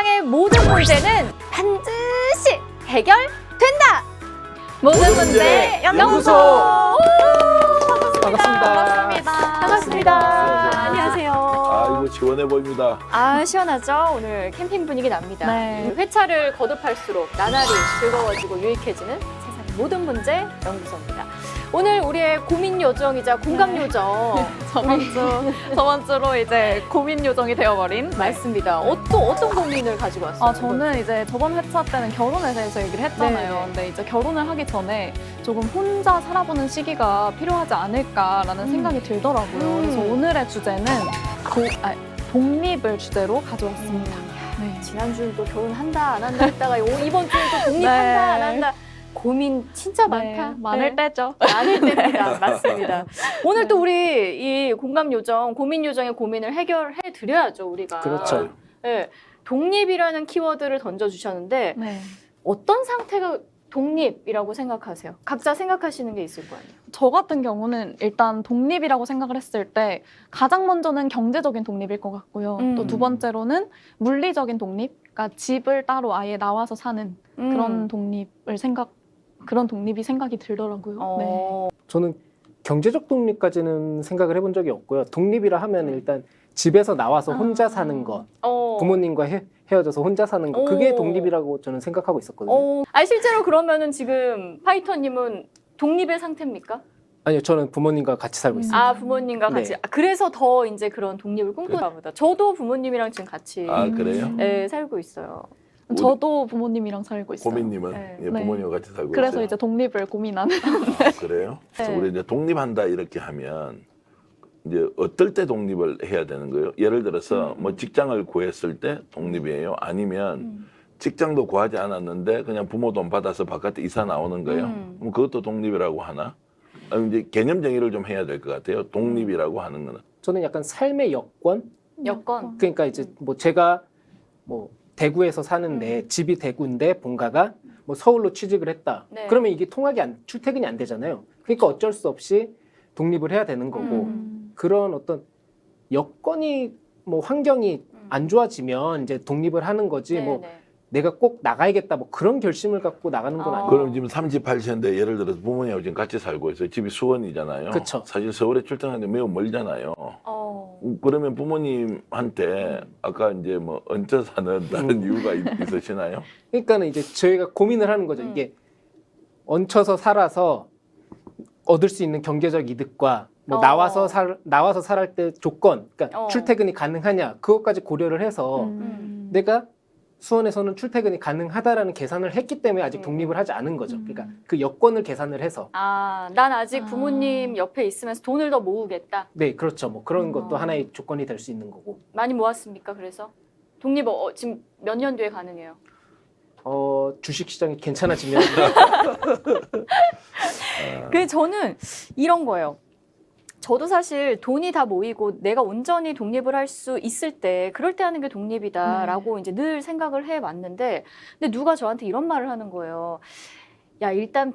세상의 모든 문제는 반드시 해결된다. 모든 문제 연구소. 반갑습니다. 반갑습니다. 안녕하세요. 아, 이거 시원해 보입니다. 아, 시원하죠? 오늘 캠핑 분위기 납니다. 네. 회차를 거듭할수록 나날이 즐거워지고 유익해지는 세상의 모든 문제 연구소입니다. 오늘 우리의 고민 요정이자 공감 요정. 저번 주로 이제 고민 요정이 되어버린. 맞습니다. 어떤 고민을 가지고 왔어요? 저는 이제 저번 회차 때는 결혼에 대해서 얘기를 했잖아요. 네네. 근데 이제 결혼을 하기 전에 조금 혼자 살아보는 시기가 필요하지 않을까라는 생각이 들더라고요. 그래서 오늘의 주제는 독립을 주제로 가져왔습니다. 네. 지난주도 결혼한다 안 한다 했다가 이번 주에도 독립한다 네. 안 한다. 고민 진짜 많다. 많을 때죠. 많을 때입니다. 맞습니다. 오늘 또 우리 이 공감 요정, 고민 요정의 고민을 해결해 드려야죠, 우리가. 그렇죠. 네. 독립이라는 키워드를 던져 주셨는데 네. 어떤 상태가 독립이라고 생각하세요? 각자 생각하시는 게 있을 거 아니에요. 저 같은 경우는 일단 독립이라고 생각을 했을 때 가장 먼저는 경제적인 독립일 것 같고요. 또 두 번째로는 물리적인 독립, 그러니까 집을 따로 아예 나와서 사는 그런 그런 독립이 생각이 들더라고요. 네. 저는 경제적 독립까지는 생각을 해본 적이 없고요. 독립이라 하면 일단 집에서 나와서 혼자 사는 것, 부모님과 헤어져서 혼자 사는 것, 그게 독립이라고 저는 생각하고 있었거든요. 아니 실제로 그러면은 지금 파이터님은 독립의 상태입니까? 아니요, 저는 부모님과 같이 살고 있습니다. 아, 부모님과 같이. 네. 아, 그래서 더 이제 그런 독립을 꿈꾸나 보다. 저도 부모님이랑 지금 같이 아, 그래요? 네, 살고 있어요. 저도 부모님이랑 살고 있어요. 고민님은 네. 예, 부모님과 같이 살고 그래서 있어요. 이제 독립을 고민하는. 아, 그래요? 네. 우리 이제 독립한다 이렇게 하면 이제 어떨 때 독립을 해야 되는 거예요? 예를 들어서 뭐 직장을 구했을 때 독립이에요? 아니면 직장도 구하지 않았는데 그냥 부모 돈 받아서 바깥에 이사 나오는 거예요? 그럼 그것도 독립이라고 하나? 아니, 이제 개념 정의를 좀 해야 될 것 같아요. 독립이라고 하는 거는. 저는 약간 삶의 여건? 여건. 그러니까 이제 뭐 제가 뭐 대구에서 사는데 집이 대구인데 본가가 뭐 서울로 취직을 했다. 네. 그러면 이게 출퇴근이 안 되잖아요. 그러니까 어쩔 수 없이 독립을 해야 되는 거고 그런 어떤 여건이 뭐 환경이 안 좋아지면 이제 독립을 하는 거지 뭐 네네. 내가 꼭 나가야겠다 뭐 그런 결심을 갖고 나가는 건 아니고. 그럼 지금 38세인데 예를 들어서 부모님하고 지금 같이 살고 있어요. 집이 수원이잖아요. 그쵸. 사실 서울에 출퇴근하는데 매우 멀잖아요. 그러면 부모님한테 아까 이제 뭐 얹혀 사는 다른 이유가 있으시나요? 그러니까는 이제 저희가 고민을 하는 거죠. 이게 얹혀서 살아서 얻을 수 있는 경제적 이득과 뭐 나와서 살할 때 조건, 그러니까 출퇴근이 가능하냐 그것까지 고려를 해서 내가 수원에서는 출퇴근이 가능하다라는 계산을 했기 때문에 아직 독립을 하지 않은 거죠. 그러니까 그 여건을 계산을 해서. 아, 난 아직 부모님 옆에 있으면서 돈을 더 모으겠다. 네, 그렇죠. 뭐 그런 것도 하나의 조건이 될 수 있는 거고. 많이 모았습니까? 그래서 독립 지금 몇 년 뒤에 가능해요? 주식 시장이 괜찮아지면 그 저는 이런 거예요. 저도 사실 돈이 다 모이고 내가 온전히 독립을 할 수 있을 때 그럴 때 하는 게 독립이다라고 이제 늘 생각을 해왔는데 근데 누가 저한테 이런 말을 하는 거예요. 야, 일단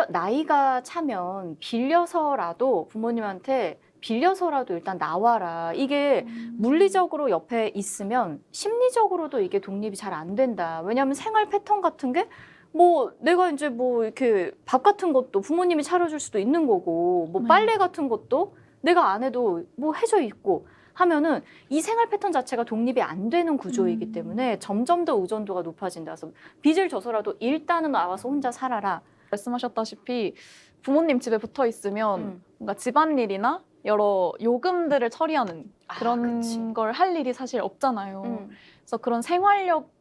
나이가 차면 빌려서라도 부모님한테 빌려서라도 일단 나와라. 이게 물리적으로 옆에 있으면 심리적으로도 이게 독립이 잘 안 된다. 왜냐하면 생활 패턴 같은 게 뭐 내가 이제 뭐 이렇게 밥 같은 것도 부모님이 차려줄 수도 있는 거고 뭐 빨래 같은 것도 내가 안 해도 뭐 해져 있고 하면은 이 생활 패턴 자체가 독립이 안 되는 구조이기 때문에 점점 더 의존도가 높아진다. 그래서 빚을 져서라도 일단은 나와서 혼자 살아라. 말씀하셨다시피 부모님 집에 붙어 있으면 뭔가 집안일이나 여러 요금들을 처리하는 그런 걸 할 일이 사실 없잖아요. 그래서 그런 생활력이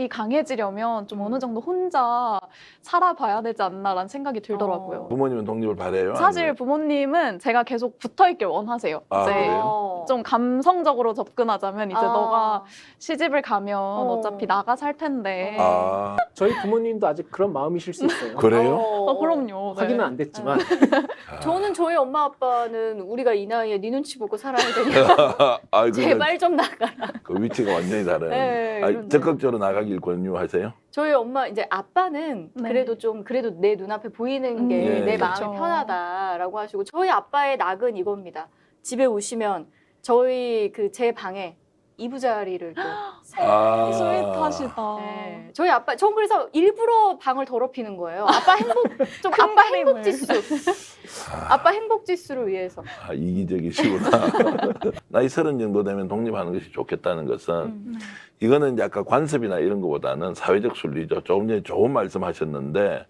강해지려면 좀 어느 정도 혼자 살아봐야 되지 않나라는 생각이 들더라고요. 부모님은 독립을 바래요? 사실 아니면? 부모님은 제가 계속 붙어 있길 원하세요. 아, 이제 그래요? 좀 감성적으로 접근하자면 이제 너가 시집을 가면 어차피 나가 살 텐데. 아, 저희 부모님도 아직 그런 마음이실 수 있어요. 그래요? 그럼요. 네. 확인은 안 됐지만 저는 저희 엄마 아빠는 우리가 이 나이에 네 눈치 보고 살아야 되냐. 아, 제발 좀 나가라. 그 위치가 완전히 다른. 네, 그런데. 적극적으로 나가길 권유하세요? 저희 엄마 이제 아빠는 네. 그래도 내 눈앞에 보이는 게 예, 내 예. 마음이 그렇죠. 편하다라고 하시고 저희 아빠의 낙은 이겁니다. 집에 오시면 저희 제 방에 이부자리를 또 스윗하시다. 네. 저희 아빠, 전 그래서 일부러 방을 더럽히는 거예요. 좀 큰 아빠 그림을. 행복 지수. 아빠 행복 지수를 위해서. 아, 이기적이시구나. 나이 30 정도 되면 독립하는 것이 좋겠다는 것은 이거는 이제 아까 관습이나 이런 것보다는 사회적 순리죠. 조금 전에 좋은 말씀하셨는데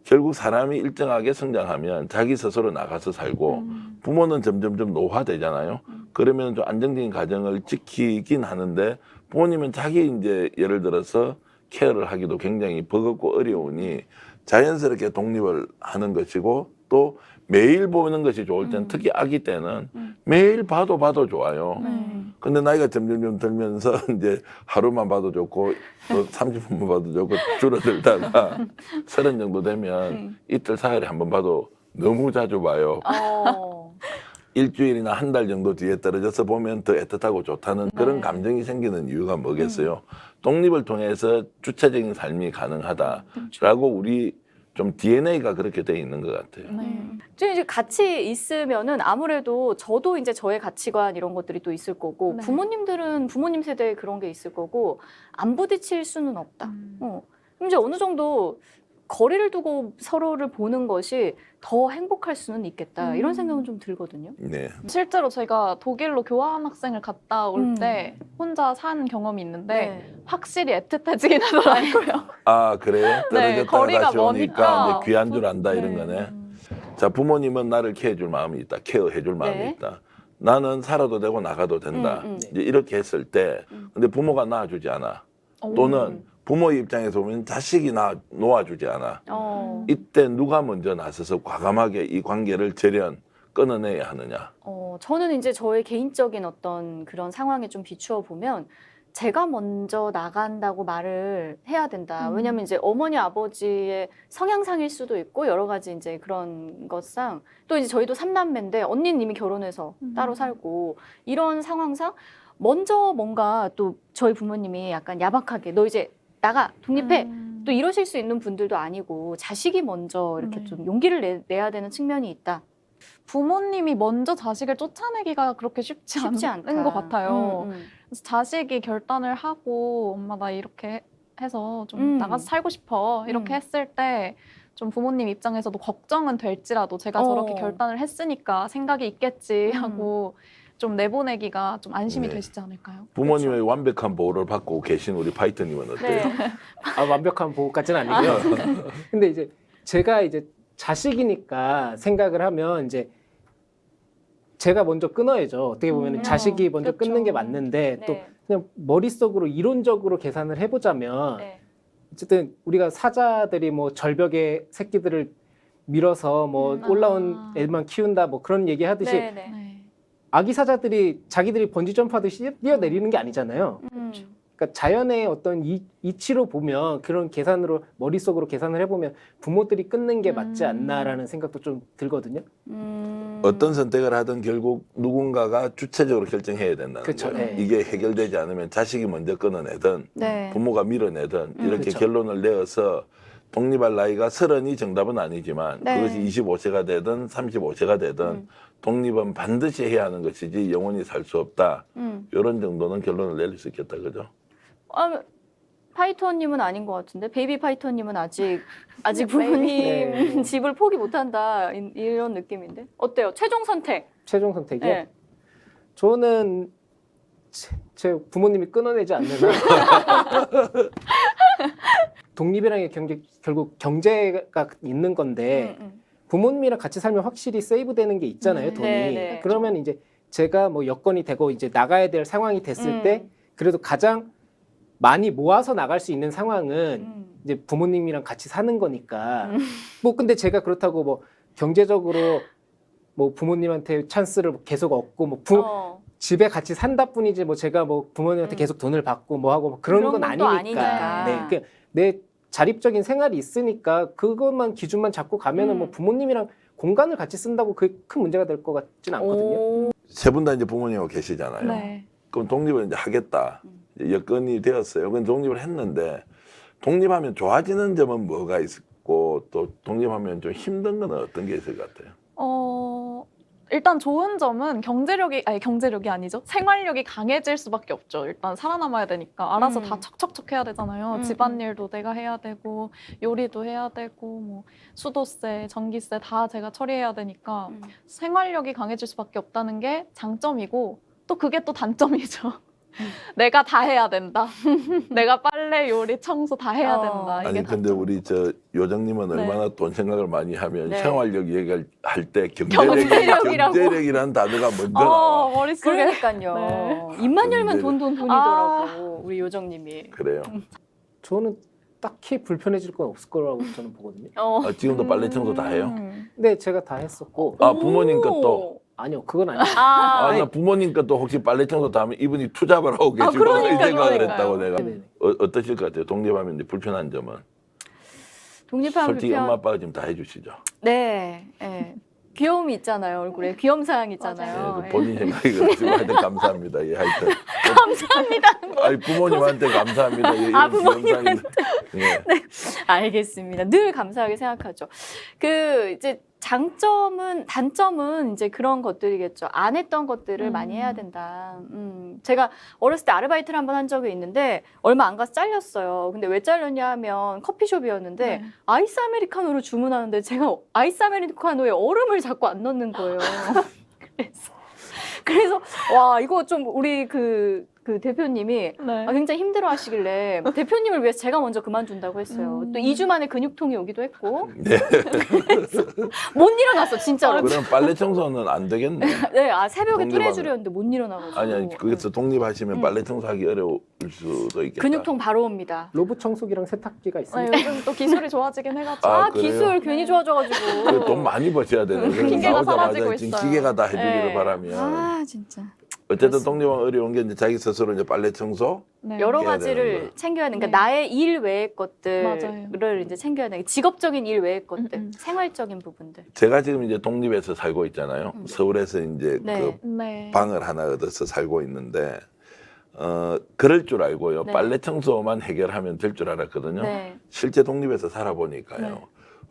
결국 사람이 일정하게 성장하면 자기 스스로 나가서 살고 부모는 점점점 노화되잖아요. 그러면 좀 안정적인 가정을 지키긴 하는데 부모님은 자기 이제 예를 들어서 케어를 하기도 굉장히 버겁고 어려우니 자연스럽게 독립을 하는 것이고 또 매일 보는 것이 좋을 때는 특히 아기 때는 매일 봐도 좋아요. 근데 나이가 점점 들면서 이제 하루만 봐도 좋고 또 30분만 봐도 좋고 줄어들다가 30 정도 되면 이틀 사흘에 한 번 봐도 너무 자주 봐요. 일주일이나 한 달 정도 뒤에 떨어져서 보면 더 애틋하고 좋다는 그런 감정이 생기는 이유가 뭐겠어요? 독립을 통해서 주체적인 삶이 가능하다라고 우리 좀 DNA가 그렇게 돼 있는 것 같아요. 좀 이제 같이 있으면은 아무래도 저도 이제 저의 가치관 이런 것들이 또 있을 거고 네. 부모님들은 부모님 세대에 그런 게 있을 거고 안 부딪힐 수는 없다. 그럼 이제 어느 정도 거리를 두고 서로를 보는 것이 더 행복할 수는 있겠다. 이런 생각은 좀 들거든요. 네. 실제로 제가 독일로 교환학생을 갔다 올 때 혼자 산 경험이 있는데 네. 확실히 애틋해지긴 하더라고요. 아 그래요? 네, 떨어졌다가 거리가 다시 오니까 머니까. 이제 귀한 줄 안다 이런 네. 거네. 자 부모님은 나를 케어해줄 마음이 있다, 케어해줄 마음이 네. 있다. 나는 살아도 되고 나가도 된다. 이제 이렇게 했을 때, 근데 부모가 낳아주지 않아. 또는 부모 입장에서 보면 자식이 놓아주지 않아. 이때 누가 먼저 나서서 과감하게 이 관계를 재련 끊어내야 하느냐. 저는 이제 저의 개인적인 어떤 그런 상황에 좀 비추어 보면 제가 먼저 나간다고 말을 해야 된다. 왜냐하면 이제 어머니 아버지의 성향상일 수도 있고 여러 가지 이제 그런 것상 또 이제 저희도 3남매인데 언니는 이미 결혼해서 따로 살고 이런 상황상 먼저 뭔가 또 저희 부모님이 약간 야박하게 너 이제 나가 독립해 또 이러실 수 있는 분들도 아니고 자식이 먼저 이렇게 네. 좀 용기를 내야 되는 측면이 있다. 부모님이 먼저 자식을 쫓아내기가 그렇게 쉽지 쉽지 않은 않다. 것 같아요. 음, 음. 그래서 자식이 결단을 하고 엄마 나 이렇게 해서 좀 음. 나가서 살고 싶어 이렇게 했을 때 좀 부모님 입장에서도 걱정은 될지라도 제가 저렇게 결단을 했으니까 생각이 있겠지 하고 좀 내보내기가 좀 안심이 네. 되시지 않을까요? 부모님의 완벽한 보호를 받고 계신 우리 파이터님은 어때요? 네. 아, 완벽한 보호까지는 아니고요. 근데 이제 제가 이제 자식이니까 생각을 하면 이제 제가 먼저 끊어야죠. 어떻게 보면 자식이 먼저 그렇죠. 끊는 게 맞는데 또 네. 그냥 머릿속으로 이론적으로 계산을 해보자면 네. 어쨌든 우리가 사자들이 뭐 절벽에 새끼들을 밀어서 뭐 올라온 애만 키운다 뭐 그런 얘기 하듯이 네, 네. 네. 아기 사자들이 자기들이 번지 점프하듯이 뛰어내리는 게 아니잖아요. 그러니까 자연의 어떤 이치로 보면 그런 계산으로 머릿속으로 계산을 해보면 부모들이 끊는 게 맞지 않나라는 생각도 좀 들거든요. 어떤 선택을 하든 결국 누군가가 주체적으로 결정해야 된다는 그쵸, 거예요. 네. 이게 해결되지 않으면 자식이 먼저 끊어내든 네. 부모가 밀어내든 이렇게 그쵸. 결론을 내어서 독립할 나이가 30이 정답은 아니지만 네. 그것이 25세가 되든 35세가 되든 독립은 반드시 해야 하는 것이지 영원히 살 수 없다. 이런 정도는 결론을 내릴 수 있겠다. 그죠? 파이터님은 아닌 것 같은데 베이비 파이터님은 아직 부모님 네. 집을 포기 못한다 이런 느낌인데 어때요? 최종 선택. 최종 선택이요? 네. 저는 제 부모님이 끊어내지 않는 한 독립이라는 게 결국 경제가 있는 건데 부모님이랑 같이 살면 확실히 세이브되는 게 있잖아요, 돈이. 네, 네. 그러면 이제 제가 뭐 여건이 되고 이제 나가야 될 상황이 됐을 때 그래도 가장 많이 모아서 나갈 수 있는 상황은 이제 부모님이랑 같이 사는 거니까. 뭐 근데 제가 그렇다고 뭐 경제적으로 뭐 부모님한테 찬스를 계속 얻고 뭐 집에 같이 산다 뿐이지 뭐 제가 뭐 부모님한테 계속 돈을 받고 뭐 하고 뭐 그런 건 건 또 아니니까. 아니니까. 네. 내 자립적인 생활이 있으니까 그것만 기준만 잡고 가면은 뭐 부모님이랑 공간을 같이 쓴다고 그게 큰 문제가 될 것 같진 않거든요. 세 분 다 이제 부모님하고 계시잖아요. 네. 그럼 독립을 이제 하겠다. 이제 여건이 되었어요. 그럼 독립을 했는데 독립하면 좋아지는 점은 뭐가 있고 또 독립하면 좀 힘든 건 어떤 게 있을 것 같아요? 일단 좋은 점은 경제력이 아니죠. 생활력이 강해질 수밖에 없죠. 일단 살아남아야 되니까 알아서 다 척척척 해야 되잖아요. 집안일도 내가 해야 되고 요리도 해야 되고 뭐 수도세, 전기세 다 제가 처리해야 되니까 생활력이 강해질 수밖에 없다는 게 장점이고 또 그게 또 단점이죠. 내가 다 해야 된다. 내가 빨래, 요리, 청소 다 해야 된다. 이게 아니 근데 단점. 우리 저 요정님은 네. 얼마나 돈 생각을 많이 하면 네. 생활력 얘기할 때 경제력이라고. 경제력이라는 단어가 먼저 나와. 머릿속에. 그러니까요. 네. 입만 열면 경제력. 돈이더라고 우리 요정님이. 그래요. 저는 딱히 불편해질 건 없을 거라고 저는 보거든요. 아, 지금도 빨래 청소 다 해요? 근데 제가 다 했었고 아 부모님 것도. 아니요 그건 아니에요. 아, 아, 나 부모님 것도 혹시 빨래 청소 다 하면 이분이 투잡을 하고 계시고 그러니까요, 이 생각을 그러니까요. 했다고 내가. 네네. 어떠실 것 같아요? 독립하면 이제 불편한 점은? 독립하면 솔직히 불편. 엄마 아빠가 지금 다 해주시죠. 네, 네. 귀여움이 있잖아요 얼굴에 귀염사항 네, 있잖아요. 그 본인 생각이 그렇지만 하여튼 감사합니다. 예, 하여튼. 감사합니다. 아니 부모님한테 감사합니다. 예, 이런 아, 부모님한테. 귀염상이- 예. 알겠습니다. 늘 감사하게 생각하죠. 그 이제 단점은 이제 그런 것들이겠죠. 안 했던 것들을 많이 해야 된다. 제가 어렸을 때 아르바이트를 한번 한 적이 있는데 얼마 안 가서 잘렸어요. 근데 왜 잘렸냐 하면 커피숍이었는데 네. 아이스 아메리카노를 주문하는데 제가 아이스 아메리카노에 얼음을 자꾸 안 넣는 거예요. 그래서 와 이거 좀 우리 그 대표님이 네. 굉장히 힘들어하시길래 대표님을 위해서 제가 먼저 그만둔다고 했어요. 또 2주 만에 근육통이 오기도 했고 네. 그래서 못 일어났어 진짜로. 그럼 빨래 청소는 안 되겠네. 네, 새벽에 독립하면. 뚜레쥬렸는데 못 일어나가지고. 아니 그래서 독립하시면 빨래 청소하기 어려울 수도 있겠다. 근육통 바로 옵니다. 로봇 청소기랑 세탁기가 네, 있습니다. 요즘 또 기술이 좋아지긴 해가지고. 아, 그래요? 기술 괜히 좋아져가지고. 돈 많이 버셔야 되네. 그래서 기계가 나오자마자 사라지고 지금 있어요. 기계가 다 해주기를 네. 바라면 아 진짜. 어쨌든 독립은 어려운 게 이제 자기 스스로 이제 빨래 청소 네. 여러 해야 되는 가지를 거야. 챙겨야 되는 네. 그러니까 나의 일 외의 것들을 맞아요. 이제 챙겨야 되는 직업적인 일 외의 것들, 생활적인 부분들. 제가 지금 이제 독립해서 살고 있잖아요. 서울에서 이제 네. 그 네. 방을 하나 얻어서 살고 있는데 그럴 줄 알고요. 네. 빨래 청소만 해결하면 될 줄 알았거든요. 네. 실제 독립해서 살아보니까요. 네.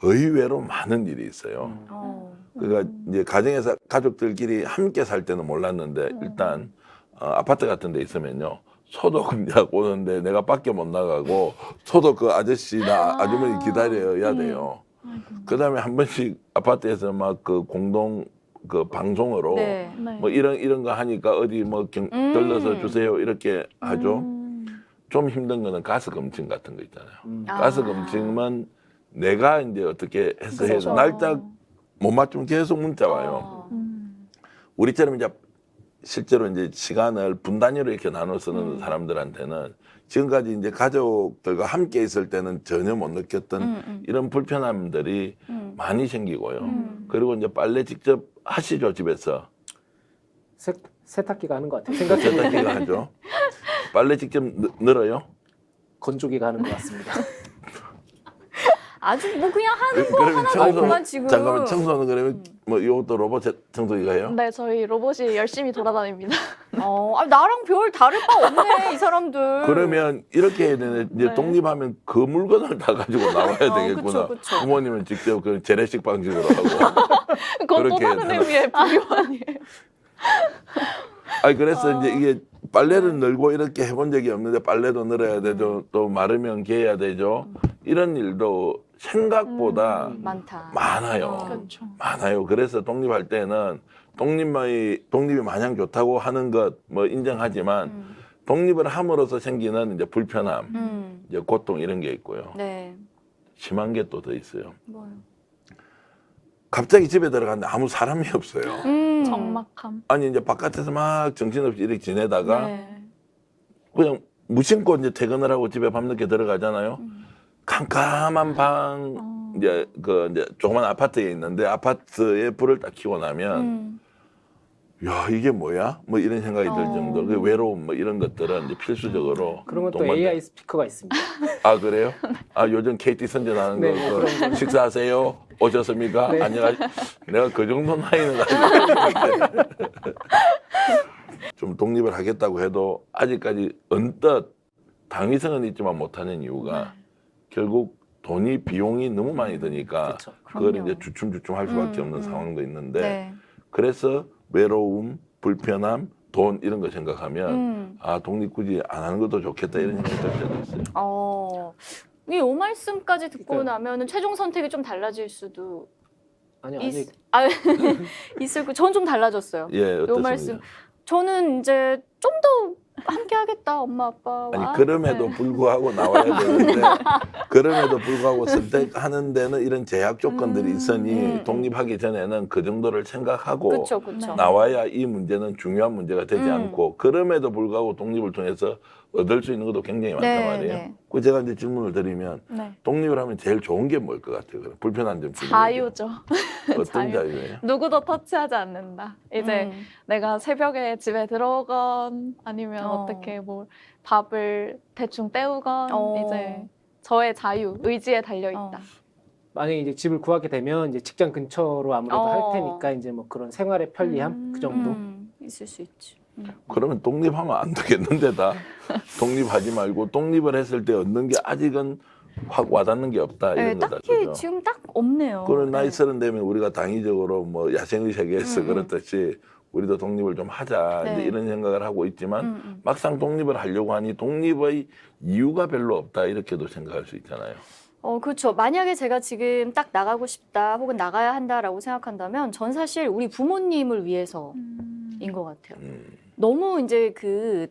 의외로 많은 일이 있어요. 그러니까 이제 가정에서 가족들끼리 함께 살 때는 몰랐는데 일단 아파트 같은 데 있으면요. 소독약 오는데 내가 밖에 못 나가고 소독 그 아저씨나 아주머니 기다려야 돼요. 그다음에 한 번씩 아파트에서 막 그 공동 그 방송으로 네. 네. 뭐 이런 거 하니까 어디 뭐 들러서 주세요 이렇게 하죠. 좀 힘든 거는 가스 검증 같은 거 있잖아요. 가스 검증은 내가 이제 어떻게 해서 해서 그렇죠. 날짜 못 맞추면 계속 문자 와요. 우리처럼 이제 실제로 이제 시간을 분 단위로 이렇게 나눠 쓰는 사람들한테는 지금까지 이제 가족들과 함께 있을 때는 전혀 못 느꼈던 이런 불편함들이 많이 생기고요. 그리고 이제 빨래 직접 하시죠, 집에서. 세탁기가 하는 것 같아요. 생각해보면 세탁기가 하죠. 빨래 직접 늘어요? 건조기가 하는 것 같습니다. 아주 뭐 그냥 하는 거 그러면 하나만 지금. 잠깐만 청소는 그러면 뭐 이것도 로봇 청소기가 해요? 네, 저희 로봇이 열심히 돌아다닙니다. 나랑 별 다를 바 없네 이 사람들. 그러면 이렇게 해야 되네. 이제 네. 독립하면 그 물건을 다 가지고 나와야 되겠구나. 그쵸. 부모님은 직접 그 재래식 방식으로 하고. 그건 또 그렇게 다른 해서. 의미의 불효한이에요. 아니 그래서 이제 이게 빨래를 늘고 이렇게 해본 적이 없는데 빨래도 늘어야 되죠. 또 마르면 개야 되죠. 이런 일도 생각보다 많다. 많아요. 그렇죠. 많아요. 그래서 독립할 때는 독립이 마냥 좋다고 하는 것 뭐 인정하지만 독립을 함으로써 생기는 이제 불편함, 이제 고통 이런 게 있고요. 네. 심한 게 또 더 있어요. 뭐요? 갑자기 집에 들어갔는데 아무 사람이 없어요. 적막함. 아니 이제 바깥에서 막 정신없이 이렇게 지내다가 네. 그냥 무심코 이제 퇴근을 하고 집에 밤늦게 들어가잖아요. 캄캄한 방 이제 이제 조그만 아파트에 있는데 아파트에 불을 딱 켜고 나면 야 이게 뭐야? 뭐 이런 생각이 들 정도. 그 외로움 뭐 이런 것들은 이제 필수적으로. 그러면 또 동반돼. AI 스피커가 있습니다. 아 그래요? 아 요즘 KT 선전하는 네, 거 그런 거. 식사하세요? 오셨습니까? 네. 내가 그 정도 나이는 아니고 좀 독립을 하겠다고 해도 아직까지 언뜻 당위성은 있지만 못하는 이유가 결국 비용이 너무 많이 드니까 그쵸. 그걸 그럼요. 이제 주춤주춤 할 수밖에 없는 상황도 있는데 네. 그래서 외로움, 불편함, 돈 이런 거 생각하면 아 독립 굳이 안 하는 것도 좋겠다 이런 생각이 들 때도 있어요. 이 요 말씀까지 듣고 그러니까요. 나면은 최종 선택이 좀 달라질 수도 아니요, 아직 있을 거. 전 좀 달라졌어요. 예, 요 어떻습니까? 말씀. 저는 이제 좀 더 함께 하겠다, 엄마 아빠와. 아니 그럼에도 네. 불구하고 나와야 되는데 그럼에도 불구하고 선택하는 데는 이런 제약 조건들이 있으니 독립하기 전에는 그 정도를 생각하고 그렇죠, 그렇죠. 나와야 이 문제는 중요한 문제가 되지 음. 않고 그럼에도 불구하고 독립을 통해서 얻을 수 있는 것도 굉장히 많단 네, 말이에요. 네. 그 제가 이제 질문을 드리면 네. 독립을 하면 제일 좋은 게 뭘 것 같아요? 그럼 불편한 점 중에 자유죠. 어떤 자유. 자유예요? 누구도 터치하지 않는다. 이제 내가 새벽에 집에 들어오건 아니면 어떻게 뭐 밥을 대충 때우건 이제 저의 자유, 의지에 달려 있다. 만약에 이제 집을 구하게 되면 이제 직장 근처로 아무래도 할 테니까 이제 뭐 그런 생활의 편리함 그 정도. 있을 수 있지. 그러면 독립하면 안 되겠는데 다 독립하지 말고 독립을 했을 때 얻는 게 아직은 확 와닿는 게 없다 이런 거다. 딱히 그죠? 지금 딱 없네요. 그런 나이 서른 되면 우리가 당위적으로 뭐 야생의 세계에서 그렇듯이 우리도 독립을 좀 하자 네. 이제 이런 생각을 하고 있지만 막상 독립을 하려고 하니 독립의 이유가 별로 없다 이렇게도 생각할 수 있잖아요. 그렇죠. 만약에 제가 지금 딱 나가고 싶다 혹은 나가야 한다라고 생각한다면 전 사실 우리 부모님을 위해서인 것 같아요. 너무 이제 그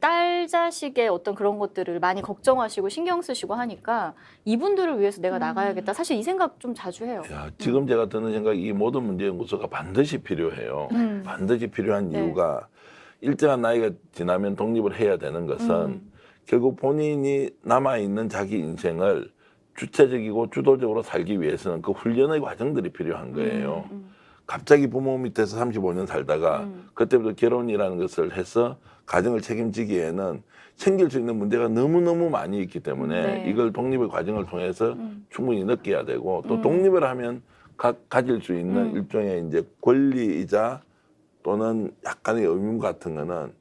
딸 자식의 어떤 그런 것들을 많이 걱정하시고 신경 쓰시고 하니까 이분들을 위해서 내가 나가야겠다. 사실 이 생각 좀 자주 해요. 야, 지금 제가 드는 생각이 이 모든 문제연구소가 반드시 필요해요. 반드시 필요한 네. 이유가 일정한 나이가 지나면 독립을 해야 되는 것은 결국 본인이 남아있는 자기 인생을 주체적이고 주도적으로 살기 위해서는 그 훈련의 과정들이 필요한 거예요. 갑자기 부모 밑에서 35년 살다가 그때부터 결혼이라는 것을 해서 가정을 책임지기에는 생길 수 있는 문제가 너무너무 많이 있기 때문에 네. 이걸 독립의 과정을 통해서 충분히 느껴야 되고 또 독립을 하면 가질 수 있는 일종의 이제 권리이자 또는 약간의 의무 같은 거는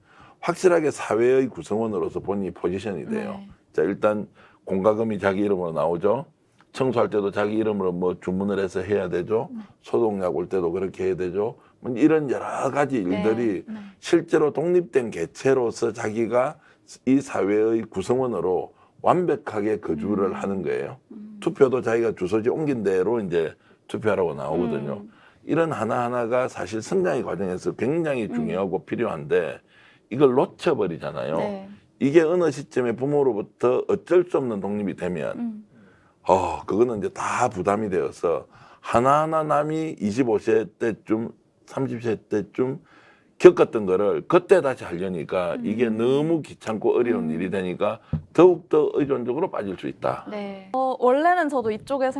확실하게 사회의 구성원으로서 본인이 포지션이 돼요. 네. 자, 일단 공과금이 자기 이름으로 나오죠. 청소할 때도 자기 이름으로 뭐 주문을 해서 해야 되죠. 소독약 올 때도 그렇게 해야 되죠. 뭐 이런 여러 가지 일들이 실제로 독립된 개체로서 자기가 이 사회의 구성원으로 완벽하게 거주를 하는 거예요. 투표도 자기가 주소지 옮긴 대로 이제 투표하라고 나오거든요. 이런 하나하나가 사실 성장의 과정에서 굉장히 중요하고 필요한데 이걸 놓쳐버리잖아요. 네. 이게 어느 시점에 부모로부터 어쩔 수 없는 독립이 되면 그거는 이제 다 부담이 되어서 하나하나 남이 25세 때쯤 30세 때쯤 겪었던 거를 그때 다시 하려니까 이게 너무 귀찮고 어려운 일이 되니까 더욱더 의존적으로 빠질 수 있다. 네. 원래는 저도 이쪽에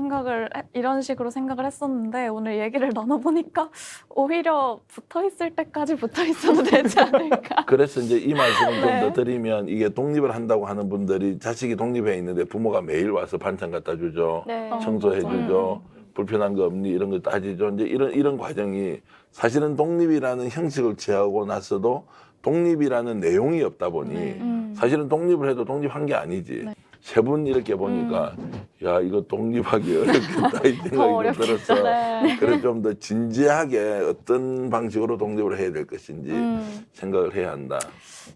이런 식으로 생각을 했었는데 오늘 얘기를 나눠보니까 오히려 붙어있을 때까지 붙어있어도 되지 않을까. 그래서 이제 이 말씀을 좀 네. 더 드리면 이게 독립을 한다고 하는 분들이 자식이 독립해 있는데 부모가 매일 와서 반찬 갖다 주죠. 네. 청소해 주죠. 불편한 거 없니 이런 거 따지죠. 이제 이런 과정이 사실은 독립이라는 형식을 취하고 나서도 독립이라는 내용이 없다 보니 사실은 독립을 해도 독립한 게 아니지. 세 분 이렇게 보니까 야 이거 독립하기 어렵겠다 이 생각이 좀 들었어. 네. 그래서 좀 더 진지하게 어떤 방식으로 독립을 해야 될 것인지 생각을 해야 한다.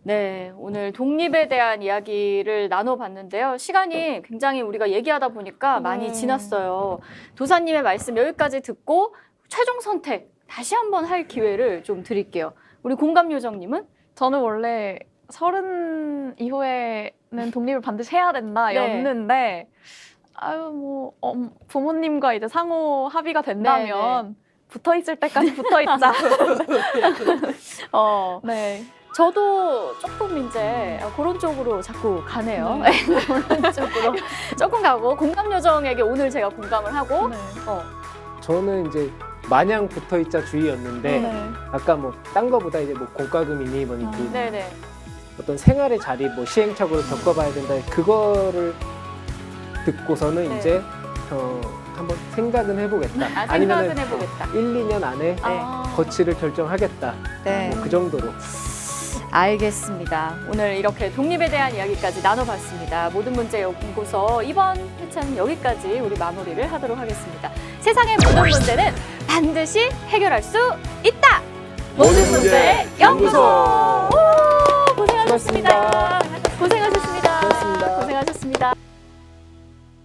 네, 오늘 독립에 대한 이야기를 나눠봤는데요. 시간이 굉장히 우리가 얘기하다 보니까 많이 지났어요. 도사님의 말씀 여기까지 듣고 최종 선택 다시 한번 할 기회를 좀 드릴게요. 우리 공감요정님은? 저는 원래 30 이후에는 독립을 반드시 해야 된다였는데 아유 뭐 부모님과 이제 상호 합의가 된다면 붙어 있을 때까지 붙어 있자. 네. 저도 조금 이제 그런 쪽으로 자꾸 가네요. 그런 쪽으로 조금 가고 공감요정에게 오늘 제가 공감을 하고 네. 저는 이제 마냥 붙어있자 주의였는데 네. 아까 뭐 딴 거보다 이제 뭐 공과금이니 뭐니 그 네네. 어떤 생활의 자리 뭐 시행착오를 겪어봐야 된다 그거를 듣고서는 네. 이제 한번 생각은 해보겠다. 생각은 해보겠다. 1, 2년 안에 거치를 결정하겠다. 네. 뭐 그 정도로. 알겠습니다. 오늘 이렇게 독립에 대한 이야기까지 나눠봤습니다. 모든 문제 연구소 이번 회차는 여기까지 우리 마무리를 하도록 하겠습니다. 세상의 모든 문제는 반드시 해결할 수 있다! 문제 연구소.